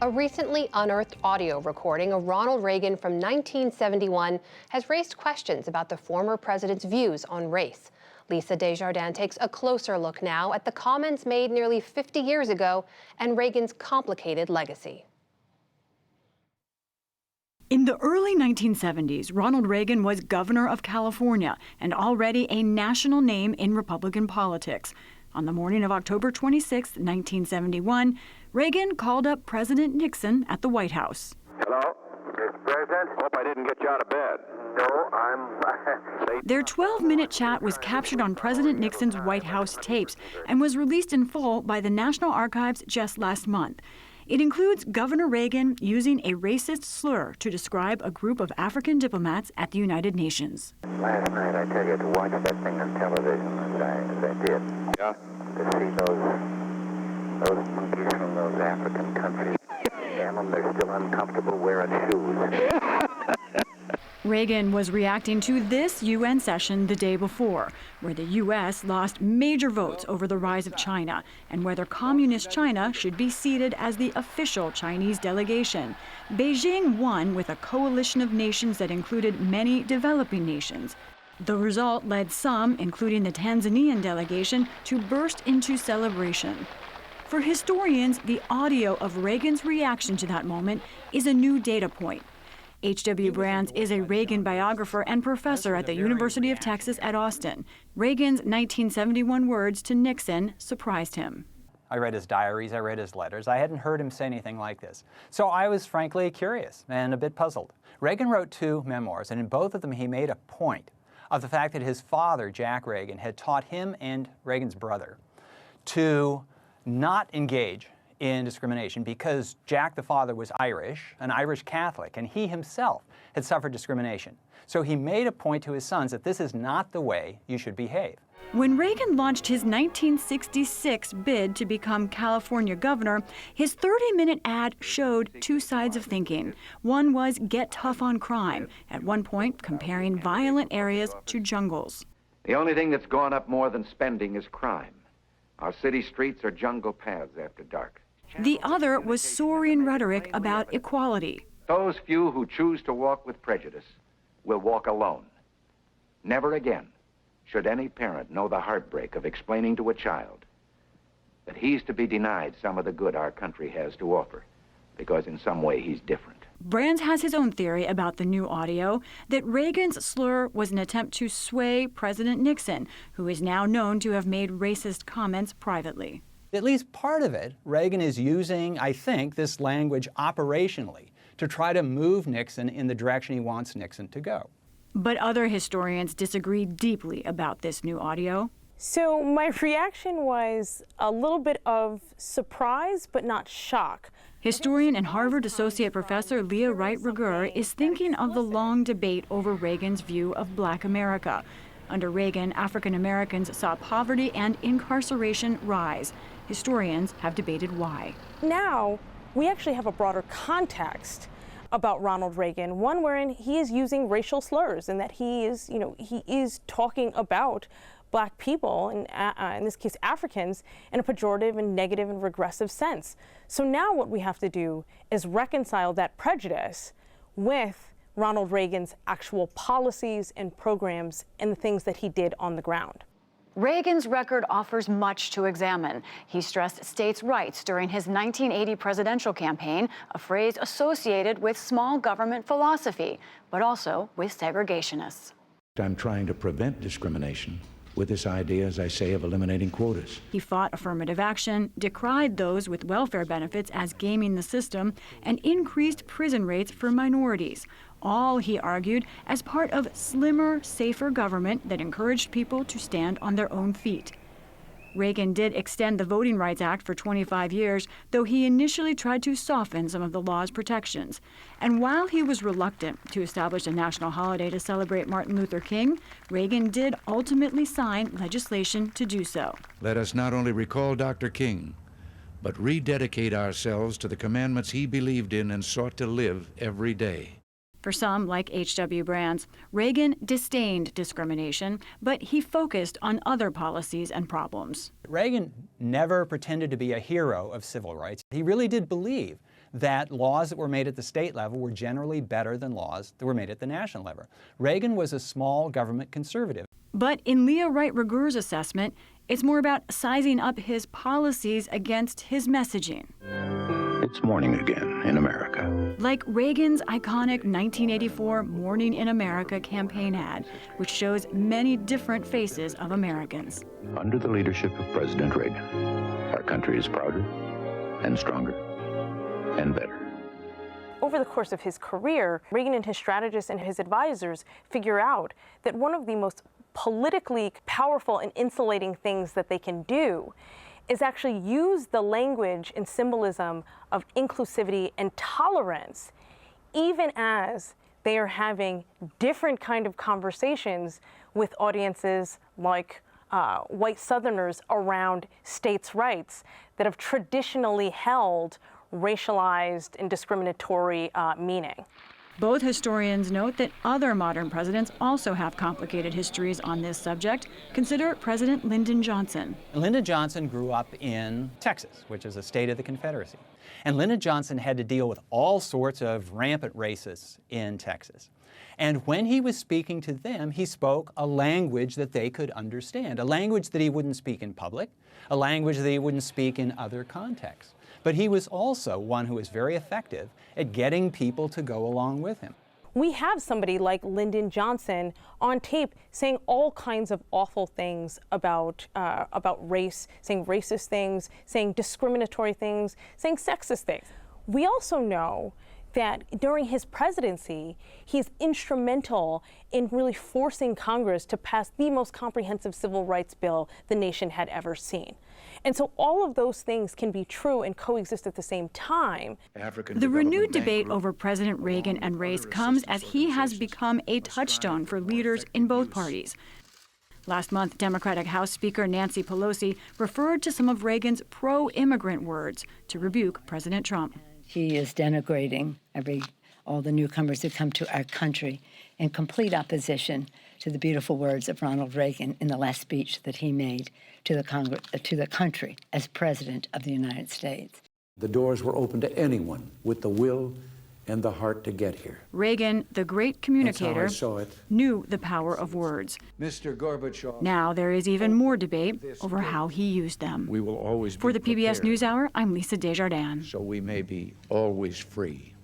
A recently unearthed audio recording of Ronald Reagan from 1971 has raised questions about the former president's views on race. Lisa Desjardins takes a closer look now at the comments made nearly 50 years ago and Reagan's complicated legacy. In the early 1970s, Ronald Reagan was governor of California and already a national name in Republican politics. On the morning of October 26, 1971, Reagan called up President Nixon at the White House. Hello, Mr. President. Hope I didn't get you out of bed. No, I'm... Their 12-minute chat was captured on President Nixon's White House tapes and was released in full by the National Archives just last month. It includes Governor Reagan using a racist slur to describe a group of African diplomats at the United Nations. Last night, I tell you, to watch that thing on television as I did. Yeah. To see those monkeys from those African countries. Damn them, they're still uncomfortable wearing shoes. Reagan was reacting to this UN session the day before, where the U.S. lost major votes over the rise of China and whether communist China should be seated as the official Chinese delegation. Beijing won with a coalition of nations that included many developing nations. The result led some, including the Tanzanian delegation, to burst into celebration. For historians, the audio of Reagan's reaction to that moment is a new data point. H.W. Brands is a Reagan biographer and professor at the University of Texas at Austin. Reagan's 1971 words to Nixon surprised him. I read his diaries, I read his letters. I hadn't heard him say anything like this. So I was frankly curious and a bit puzzled. Reagan wrote 2 memoirs, and in both of them he made a point of the fact that his father, Jack Reagan, had taught him and Reagan's brother to not engage in discrimination because Jack the father was Irish, an Irish Catholic, and he himself had suffered discrimination. So he made a point to his sons that this is not the way you should behave. When Reagan launched his 1966 bid to become California governor, his 30-minute ad showed 2 sides of thinking. One was get tough on crime, at one point comparing violent areas to jungles. The only thing that's gone up more than spending is crime. Our city streets are jungle paths after dark. The other was soaring rhetoric about equality. Those few who choose to walk with prejudice will walk alone. Never again should any parent know the heartbreak of explaining to a child that he's to be denied some of the good our country has to offer because in some way he's different. Brands has his own theory about the new audio, that Reagan's slur was an attempt to sway President Nixon, who is now known to have made racist comments privately. At least part of it, Reagan is using, I think, this language operationally to try to move Nixon in the direction he wants Nixon to go. But other historians disagree deeply about this new audio. So my reaction was a little bit of surprise, but not shock. Historian and Harvard Associate Professor Leah Wright Rigueur is thinking of the long debate over Reagan's view of Black America. Under Reagan, African Americans saw poverty and incarceration rise. Historians have debated why. Now, we actually have a broader context about Ronald Reagan, one wherein he is using racial slurs and that he is talking about Black people, and in this case Africans, in a pejorative and negative and regressive sense. So now what we have to do is reconcile that prejudice with Ronald Reagan's actual policies and programs and the things that he did on the ground. Reagan's record offers much to examine. He stressed states' rights during his 1980 presidential campaign, a phrase associated with small government philosophy, but also with segregationists. I'm trying to prevent discrimination with this idea, as I say, of eliminating quotas. He fought affirmative action, decried those with welfare benefits as gaming the system, and increased prison rates for minorities. All, he argued, as part of slimmer, safer government that encouraged people to stand on their own feet. Reagan did extend the Voting Rights Act for 25 years, though he initially tried to soften some of the law's protections. And while he was reluctant to establish a national holiday to celebrate Martin Luther King, Reagan did ultimately sign legislation to do so. Let us not only recall Dr. King, but rededicate ourselves to the commandments he believed in and sought to live every day. For some, like H.W. Brands, Reagan disdained discrimination, but he focused on other policies and problems. Reagan never pretended to be a hero of civil rights. He really did believe that laws that were made at the state level were generally better than laws that were made at the national level. Reagan was a small government conservative. But in Leah Wright Rigueur's assessment, it's more about sizing up his policies against his messaging. It's morning again in America. Like Reagan's iconic 1984 Morning in America campaign ad, which shows many different faces of Americans. Under the leadership of President Reagan, our country is prouder and stronger and better. Over the course of his career, Reagan and his strategists and his advisors figure out that one of the most politically powerful and insulating things that they can do is actually use the language and symbolism of inclusivity and tolerance, even as they are having different kind of conversations with audiences like white Southerners around states' rights that have traditionally held racialized and discriminatory meaning. Both historians note that other modern presidents also have complicated histories on this subject. Consider President Lyndon Johnson. Lyndon Johnson grew up in Texas, which is a state of the Confederacy. And Lyndon Johnson had to deal with all sorts of rampant racists in Texas. And when he was speaking to them, he spoke a language that they could understand, a language that he wouldn't speak in public, a language that he wouldn't speak in other contexts. But he was also one who was very effective at getting people to go along with him. We have somebody like Lyndon Johnson on tape saying all kinds of awful things about race, saying racist things, saying discriminatory things, saying sexist things. We also know that during his presidency, he's instrumental in really forcing Congress to pass the most comprehensive civil rights bill the nation had ever seen. And so all of those things can be true and coexist at the same time. The renewed debate over President Reagan and race comes as he has become a touchstone for leaders in both parties. Last month, Democratic House Speaker Nancy Pelosi referred to some of Reagan's pro-immigrant words to rebuke President Trump. He is denigrating all the newcomers who come to our country in complete opposition to the beautiful words of Ronald Reagan in the last speech that he made to the country as President of the United States. The doors were open to anyone with the will and the heart to get here. Reagan, the great communicator, That's how I saw it. knew the power of words. Mr. Gorbachev. Now there is even more debate over how he used them. We will always be For the PBS prepared, NewsHour, I'm Lisa Desjardins. so we may be always free.